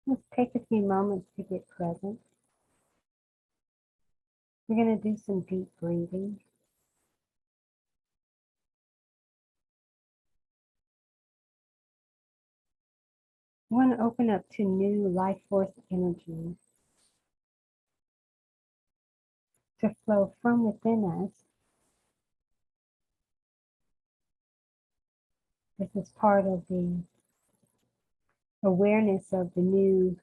Let's take a few moments to get present. We're going to do some deep breathing. We want to open up to new life force energy to flow from within us. This is part of the awareness of the new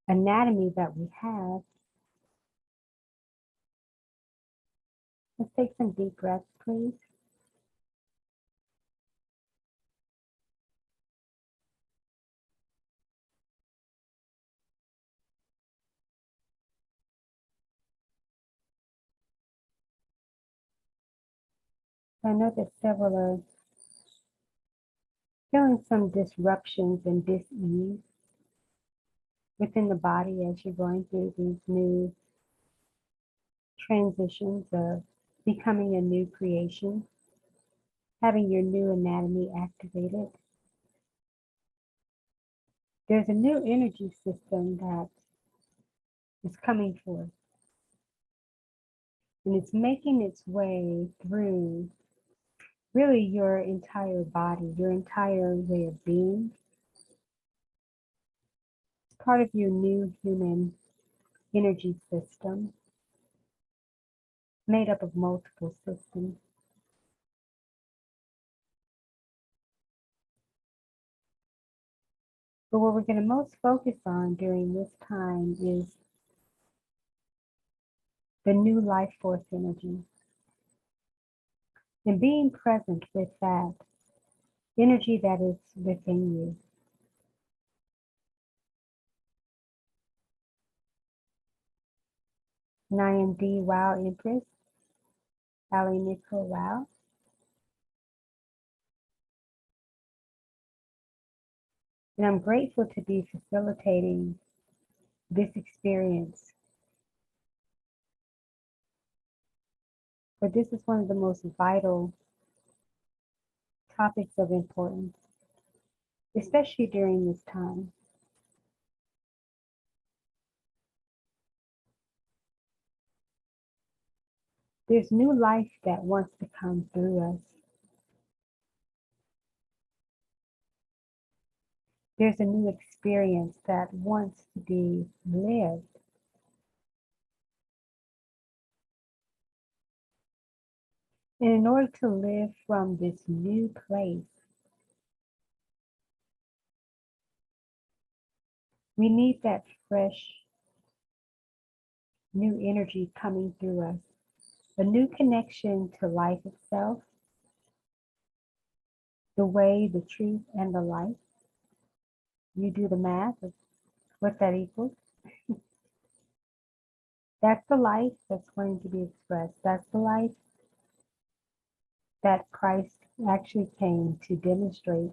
anatomy that we have. Let's take some deep breaths, please. I know that several are feeling some disruptions and dis-ease within the body as you're going through these new transitions of becoming a new creation, having your new anatomy activated. There's a new energy system that is coming forth, and it's making its way through really your entire body, your entire way of being. It's part of your new human energy system, made up of multiple systems. But what we're going to most focus on during this time is the new life force energy, and being present with that energy that is within you. And I am the WOW Empress, AliNICOLE WOW. And I'm grateful to be facilitating this experience. But this is one of the most vital topics of importance, especially during this time. There's new life that wants to come through us. There's a new experience that wants to be lived. And in order to live from this new place, we need that fresh, new energy coming through us. A new connection to life itself, the way, the truth, and the light. You do the math of what that equals. That's the life that's going to be expressed. That's the life that Christ actually came to demonstrate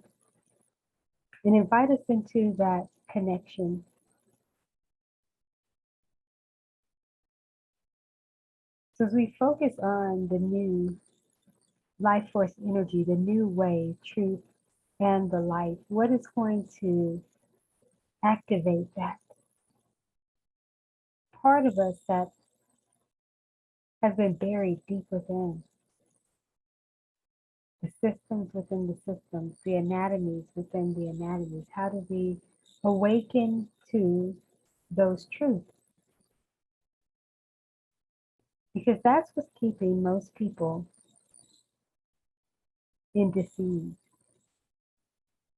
and invite us into that connection. So as we focus on the new life force energy, the new way, truth, and the light, what is going to activate that part of us that has been buried deep within? The systems within the systems, the anatomies within the anatomies. How do we awaken to those truths? Because that's what's keeping most people in disease,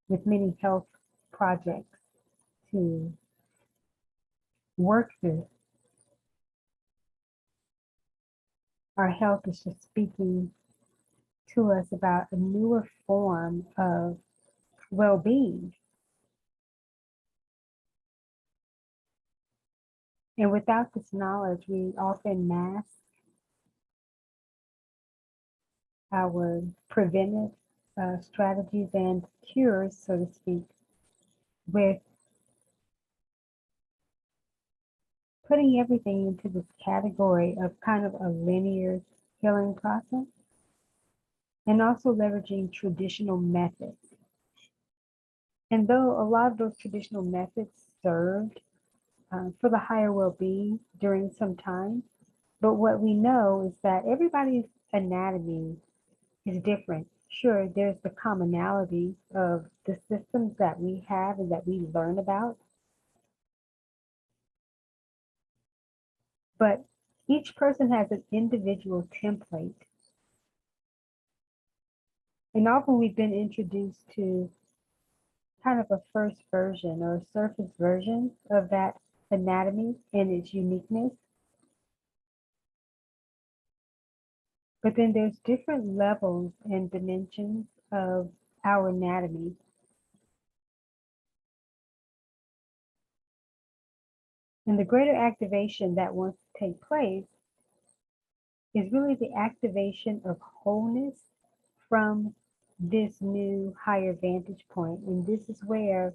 with many health projects to work through. Our health is just speaking to us about a newer form of well-being. And without this knowledge, we often mask our preventive strategies and cures, so to speak, with putting everything into this category of kind of a linear healing process, and also leveraging traditional methods And though a lot of those traditional methods served for the higher well-being during some time, but what we know is that everybody's anatomy is different. Sure, there's the commonality of the systems that we have and that we learn about, but each person has an individual template. And often we've been introduced to kind of a first version or a surface version of that anatomy and its uniqueness. But then there's different levels and dimensions of our anatomy. And the greater activation that wants to take place is really the activation of wholeness from this new higher vantage point. And this is where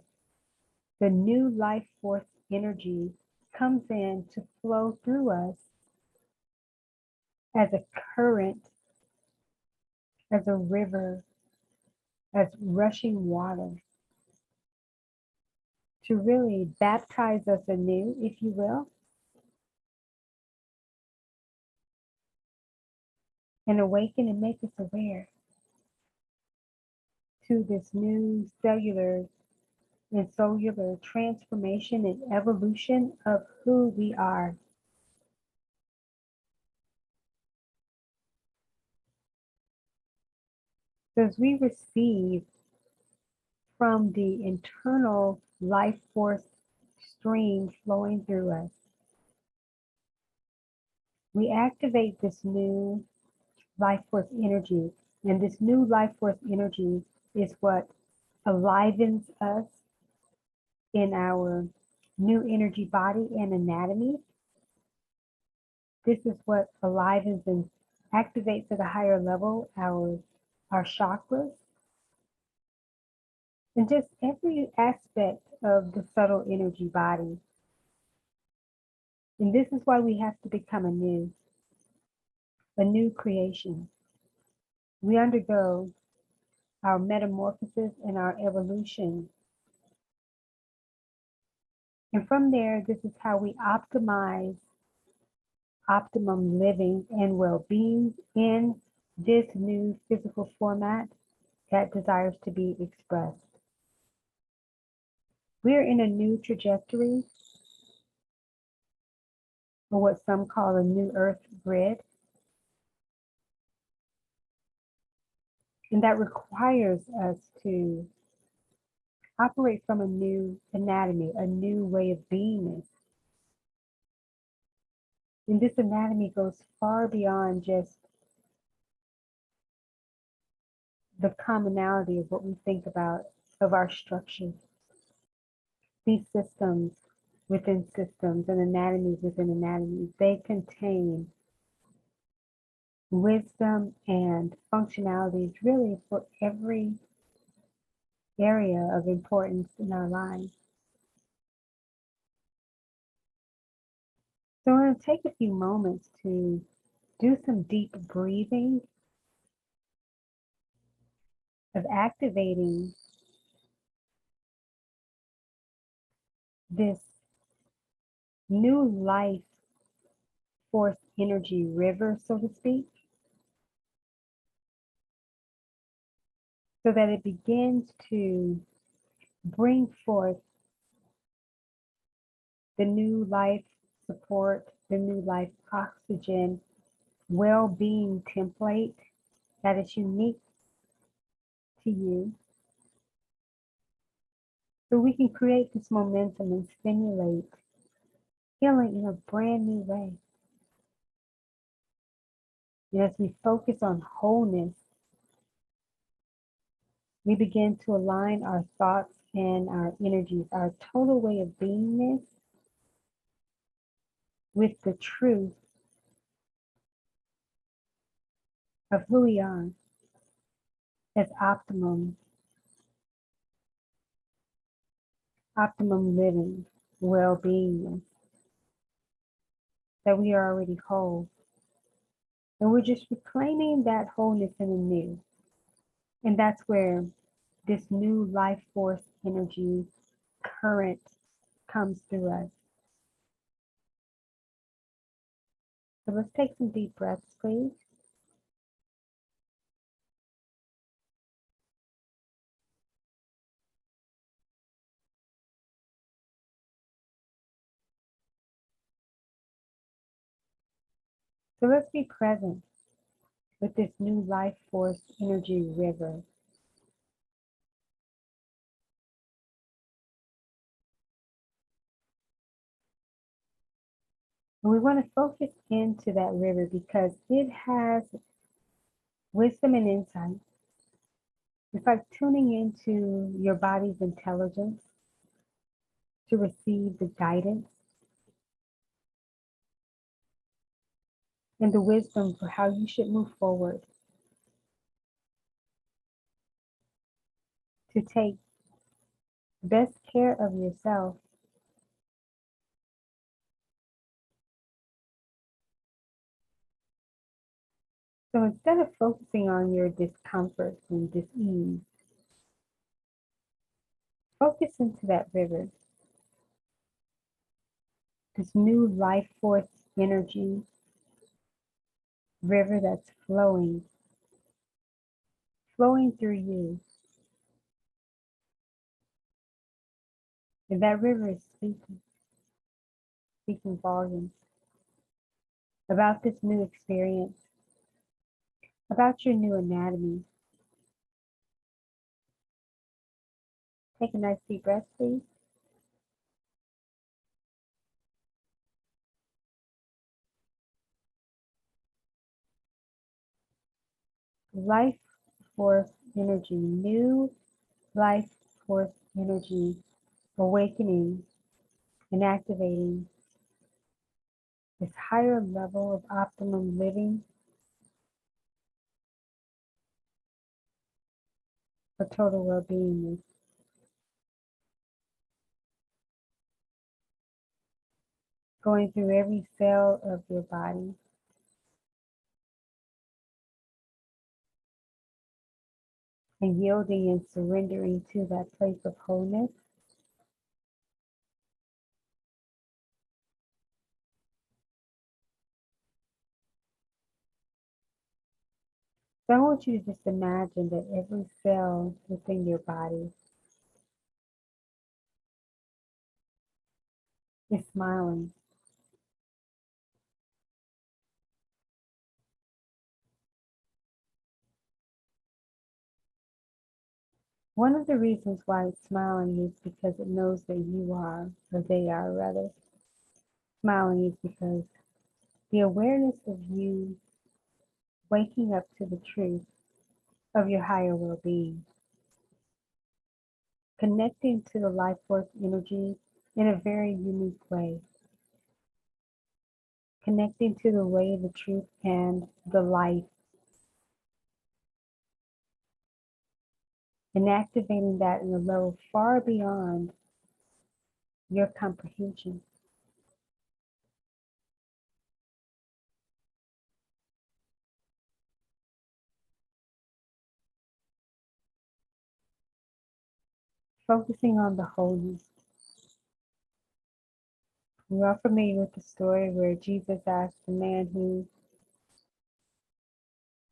the new life force energy comes in to flow through us as a current, as a river, as rushing water, to really baptize us anew, if you will, and awaken and make us aware to this new cellular and cellular transformation and evolution of who we are. So as we receive from the internal life force stream flowing through us, we activate this new life force energy. And this new life force energy is what alivens us in our new energy body and anatomy. This is what alivens and activates at a higher level our chakras, and just every aspect of the subtle energy body. And this is why we have to become a new creation. We undergo our metamorphosis and our evolution. And from there, this is how we optimize optimum living and well-being in this new physical format that desires to be expressed. We're in a new trajectory, or what some call a new earth grid. And that requires us to operate from a new anatomy, a new way of beingness. And this anatomy goes far beyond just the commonality of what we think about of our structures. These systems within systems and anatomies within anatomies, they contain wisdom and functionalities really for every area of importance in our lives. So I'm going to take a few moments to do some deep breathing of activating this new life force energy river, so to speak, so that it begins to bring forth the new life support, the new life oxygen, well-being template that is unique to you. So we can create this momentum and stimulate healing in a brand new way. And as we focus on wholeness, we begin to align our thoughts and our energies, our total way of beingness, with the truth of who we are as optimum living, well-being, that we are already whole. And we're just reclaiming that wholeness in the new. And that's where this new life force energy current comes through us. So let's take some deep breaths, please. So let's be present with this new life force energy river. And we want to focus into that river because it has wisdom and insight. It's like tuning into your body's intelligence to receive the guidance and the wisdom for how you should move forward, to take best care of yourself. So instead of focusing on your discomforts and dis-ease, focus into that river, this new life force energy river that's flowing through you. And that river is speaking volumes about this new experience, about your new anatomy. Take a nice deep breath, please. Life force energy, new life force energy, awakening and activating this higher level of optimum living for total well-being. Going through every cell of your body, and yielding and surrendering to that place of wholeness. So I want you to just imagine that every cell within your body is smiling. One of the reasons why it's smiling is because it knows that you are, or they are rather, smiling is because the awareness of you waking up to the truth of your higher well-being, connecting to the life force energy in a very unique way, connecting to the way, the truth, and the life, and activating that in a level far beyond your comprehension. Focusing on the wholeness. We're all familiar with the story where Jesus asked the man who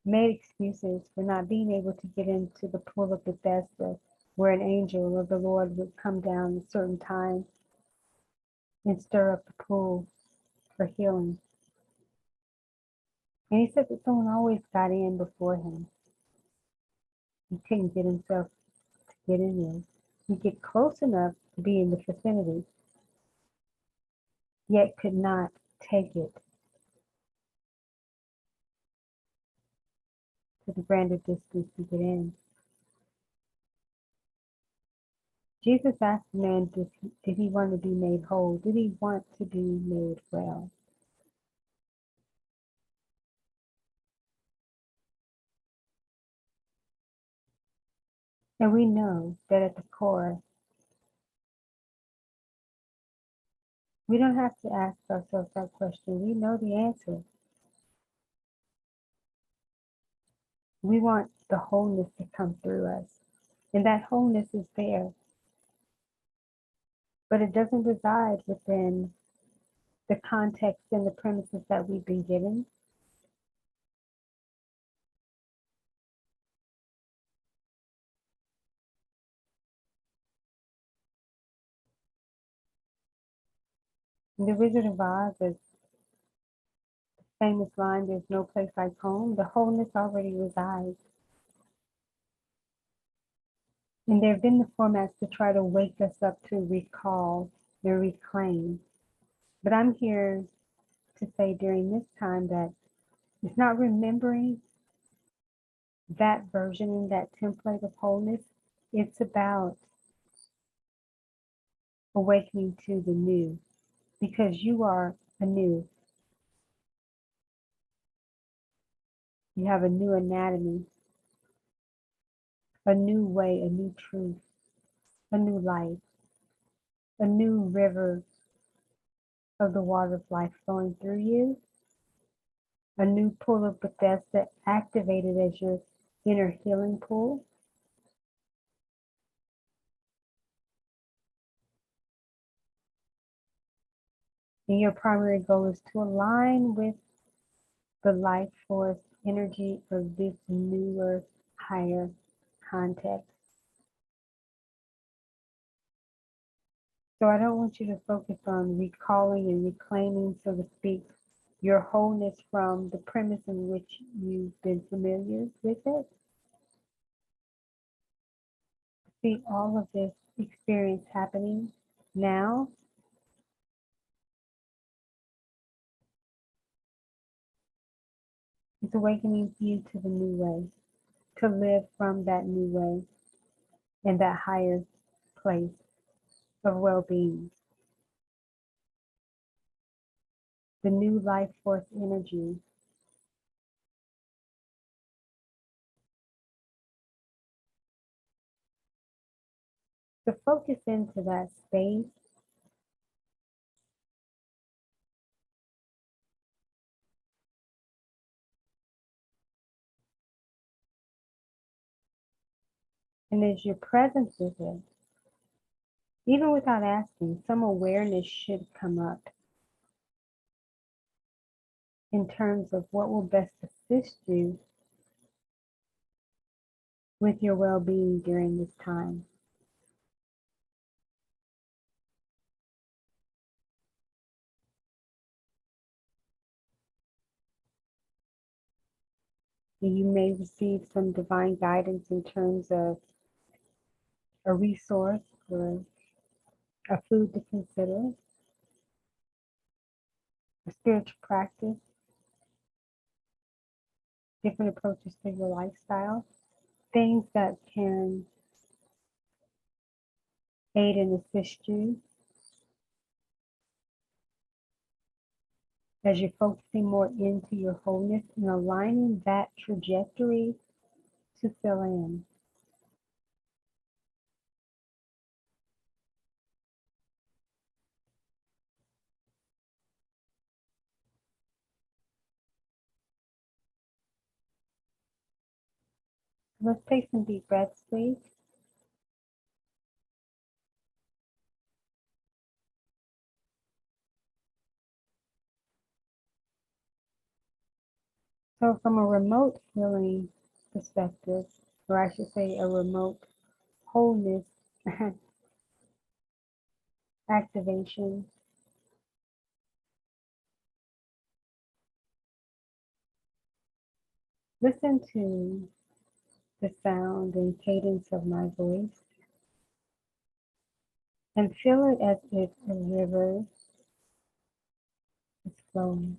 made excuses for not being able to get into the pool of Bethesda, where an angel of the Lord would come down at a certain time and stir up the pool for healing. And he said that someone always got in before him. He couldn't get himself to get in there. He'd get close enough to be in the vicinity, yet could not take it to the grander distance to get in. Jesus asked the man, did he want to be made whole? Did he want to be made well? And we know that at the core, we don't have to ask ourselves that question. We know the answer. We want the wholeness to come through us. And that wholeness is there, but it doesn't reside within the context and the premises that we've been given. In the Wizard of Oz, is the famous line, "There's no place like home." The wholeness already resides. And there have been the formats to try to wake us up to recall and reclaim. But I'm here to say during this time that it's not remembering that version and that template of wholeness. It's about awakening to the new, because you are anew. You have a new anatomy, a new way, a new truth, a new life, a new river of the water of life flowing through you, a new pool of Bethesda activated as your inner healing pool. And your primary goal is to align with the life force energy of this newer, higher context. So I don't want you to focus on recalling and reclaiming, so to speak, your wholeness from the premise in which you've been familiar with it. See all of this experience happening now. It's awakening you to the new way, to live from that new way and that higher place of well-being. The new life force energy. To focus into that space, and as your presence with it, even without asking, some awareness should come up in terms of what will best assist you with your well-being during this time. And you may receive some divine guidance in terms of a resource or a food to consider, a spiritual practice, different approaches to your lifestyle, things that can aid and assist you as you're focusing more into your wholeness and aligning that trajectory to fill in. Let's take some deep breaths, please. So from a remote healing perspective, or I should say a remote wholeness activation, listen to the sound and cadence of my voice and feel it as if a river is flowing.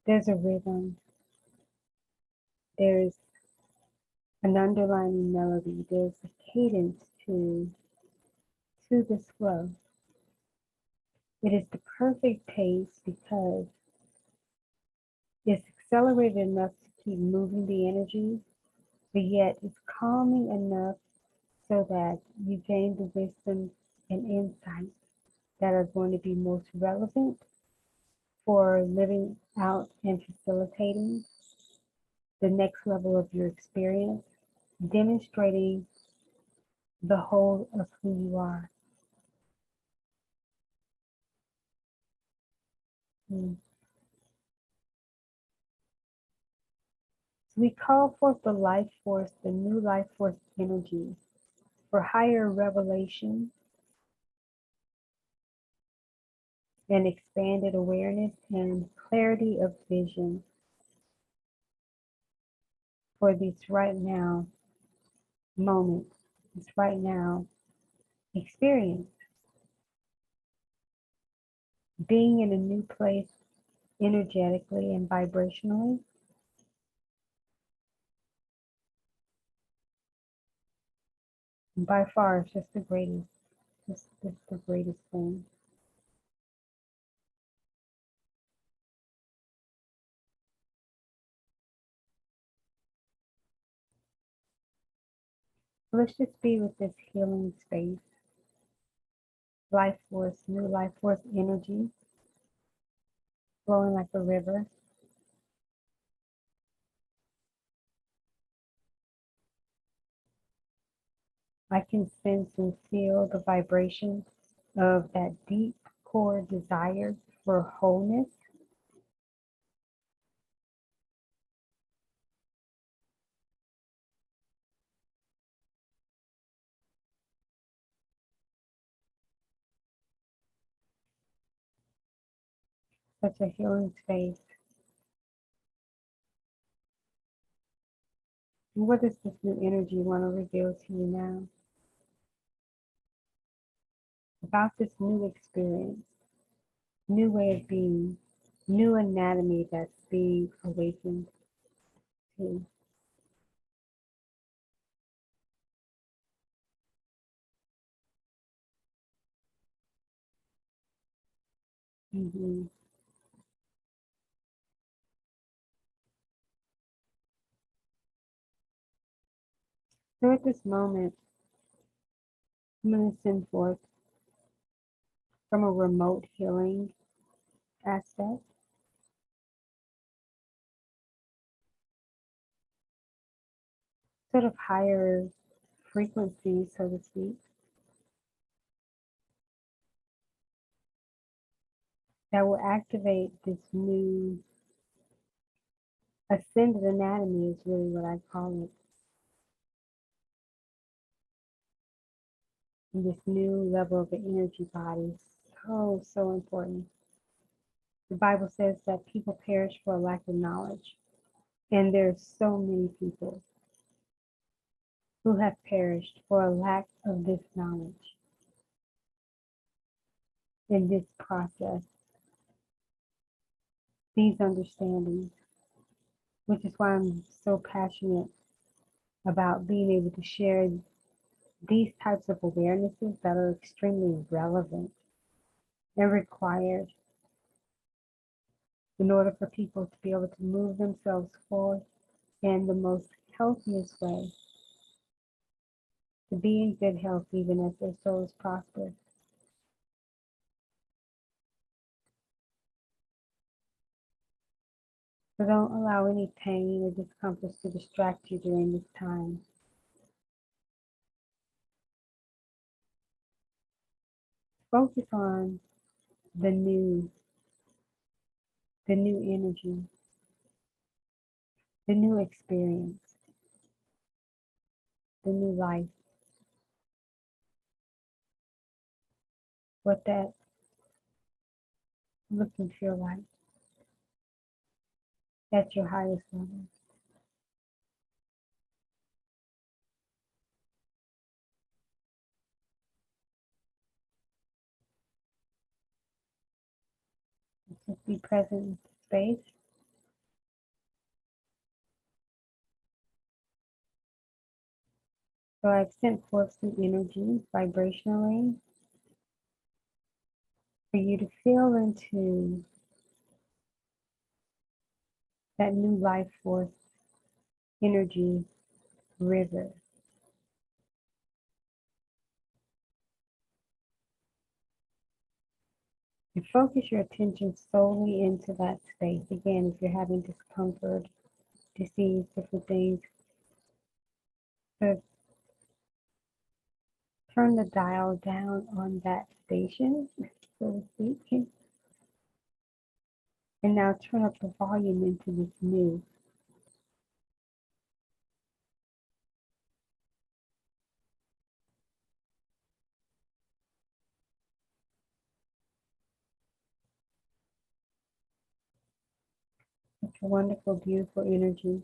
There's a rhythm, there's an underlying melody, there's a cadence to this flow. It is the perfect pace because it's accelerated enough to keep moving the energy, but yet it's calming enough so that you gain the wisdom and insight that are going to be most relevant for living out and facilitating the next level of your experience, demonstrating the whole of who you are. Mm. So we call forth the life force, the new life force energy for higher revelation and expanded awareness and clarity of vision for this right now moment, this right now experience. Being in a new place energetically and vibrationally, by far, it's just the greatest. Just the greatest thing. So let's just be with this healing space, life force, new life force energy flowing like a river. I can sense and feel the vibration of that deep core desire for wholeness. Such a healing space. And what does this new energy want to reveal to you now about this new experience, new way of being, new anatomy that's being awakened to? Mm-hmm. So at this moment, I'm going to send forth from a remote healing aspect, sort of higher frequency, so to speak, that will activate this new ascended anatomy is really what I call it. And this new level of the energy body. So important. The Bible says that people perish for a lack of knowledge. And there's so many people who have perished for a lack of this knowledge in this process, these understandings, which is why I'm so passionate about being able to share these types of awarenesses that are extremely relevant and required in order for people to be able to move themselves forward in the most healthiest way, to be in good health even as their souls prosper. So don't allow any pain or discomfort to distract you during this time. Focus on the new energy, the new experience, the new life, what that look and feel like at your highest level. Just be present in space. So I've sent forth some energy vibrationally for you to feel into that new life force energy river. And focus your attention solely into that space. Again, if you're having discomfort disease, different things. So turn the dial down on that station, so to speak. And now turn up the volume into this new. Such a wonderful, beautiful energy.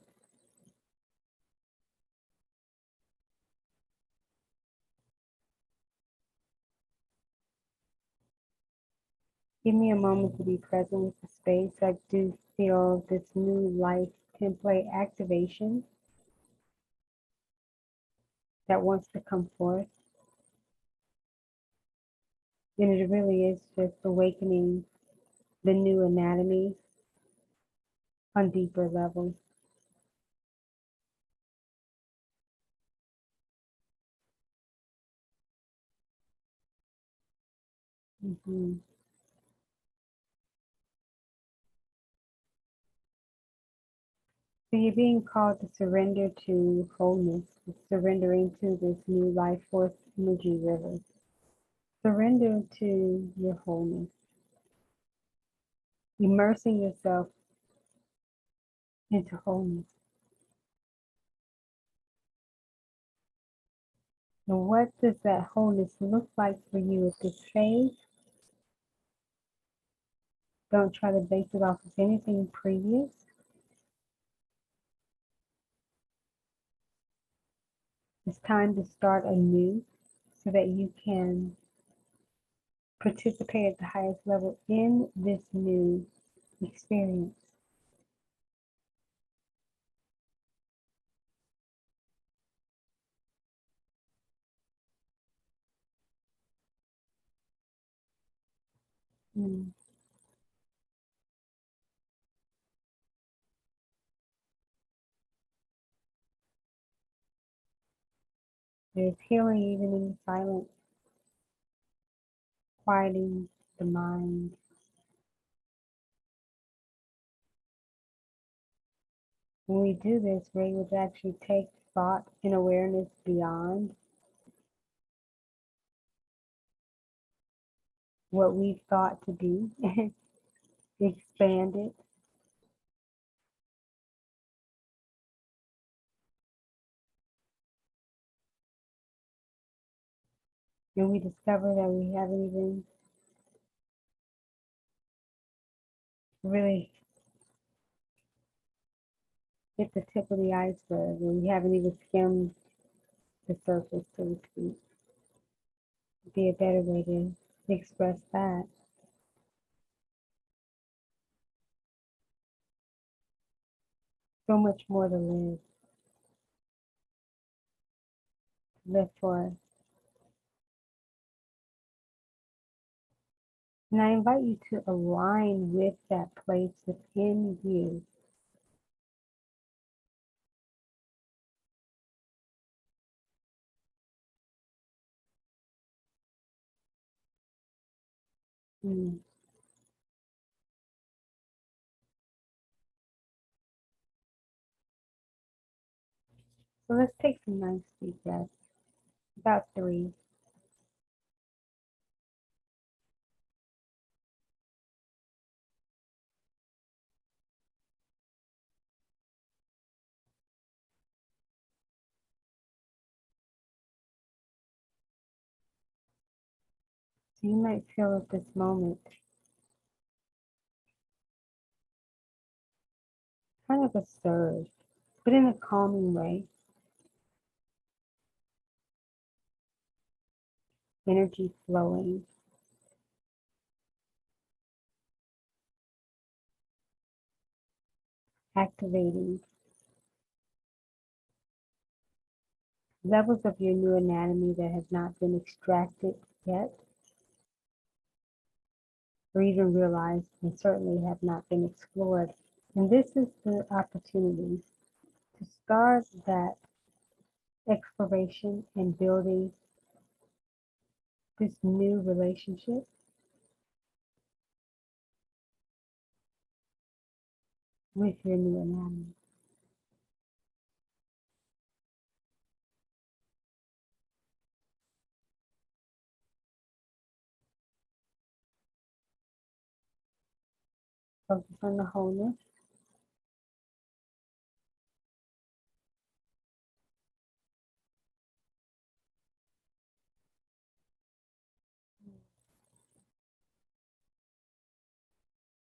Give me a moment to be present with the space. I do feel this new life template activation that wants to come forth. And it really is just awakening the new anatomy on deeper levels. Mm-hmm. So you're being called to surrender to wholeness, surrendering to this new life force energy river. Surrender to your wholeness, immersing yourself into wholeness. And what does that wholeness look like for you at this phase? Don't try to base it off of anything previous. It's time to start anew so that you can participate at the highest level in this new experience. Mm. There's healing even in the silence, quieting the mind. When we do this, we're able to actually take thought and awareness beyond what we've thought to be, expand it. And we discover that we haven't even really hit the tip of the iceberg, and we haven't even skimmed the surface, so to speak. Be a better way to express that. So much more to live for. And I invite you to align with that place within you. Mm. So let's take some nice deep breaths, about 3. So you might feel at this moment kind of a surge, but in a calming way. Energy flowing, activating levels of your new anatomy that have not been extracted yet, or even realized, and certainly have not been explored. And this is the opportunity to start that exploration and building this new relationship with your new anatomy. Focus on the wholeness.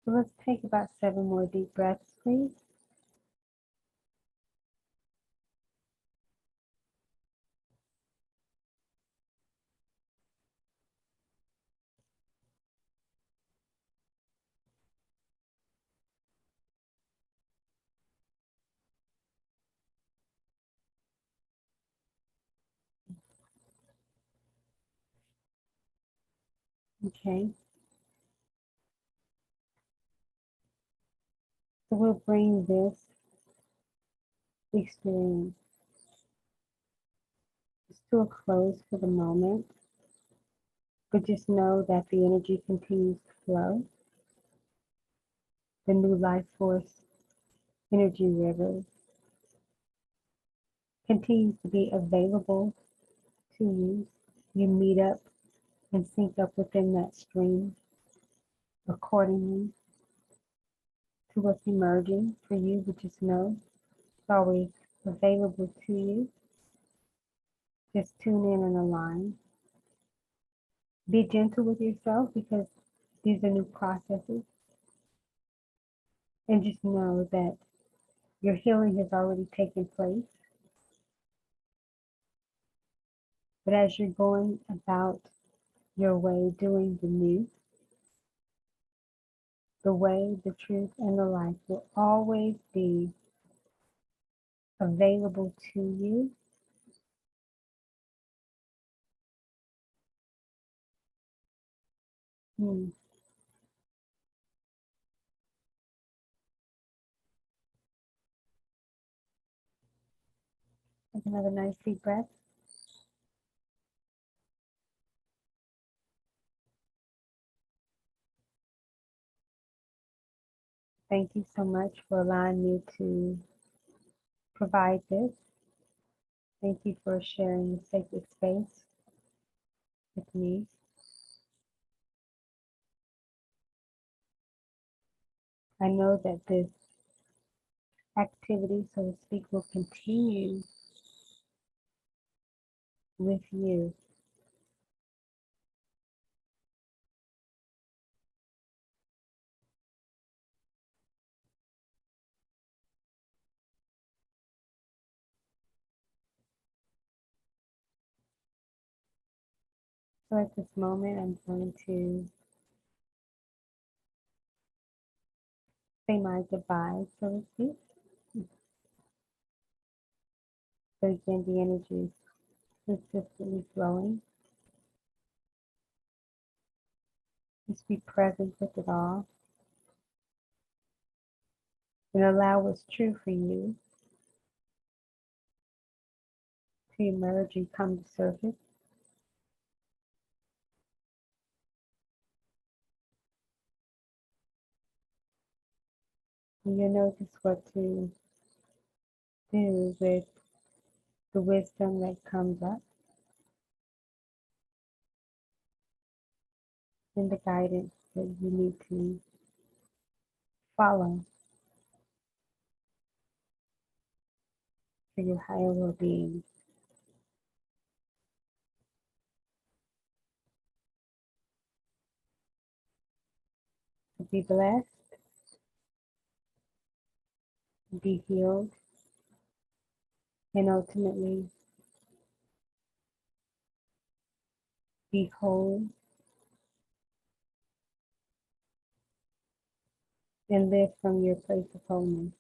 So let's take about 7 more deep breaths, please. Okay. So we'll bring this experience just to a close for the moment. But just know that the energy continues to flow. The new life force energy river continues to be available to you. You meet up and sync up within that stream accordingly to what's emerging for you, but just know it's always available to you. Just tune in and align. Be gentle with yourself because these are new processes. And just know that your healing has already taken place. But as you're going about your way doing the new, the way, the truth, and the life will always be available to you. Take another nice deep breath. Thank you so much for allowing me to provide this. Thank you for sharing the sacred space with me. I know that this activity, so to speak, will continue with you. So at this moment, I'm going to say my goodbye, so to speak. But again, the energy is consistently flowing. Just be present with it all. And allow what's true for you to emerge and come to surface. And you'll notice what to do with the wisdom that comes up and the guidance that you need to follow for your higher well-being. So be blessed, be healed, and ultimately be whole and live from your place of wholeness.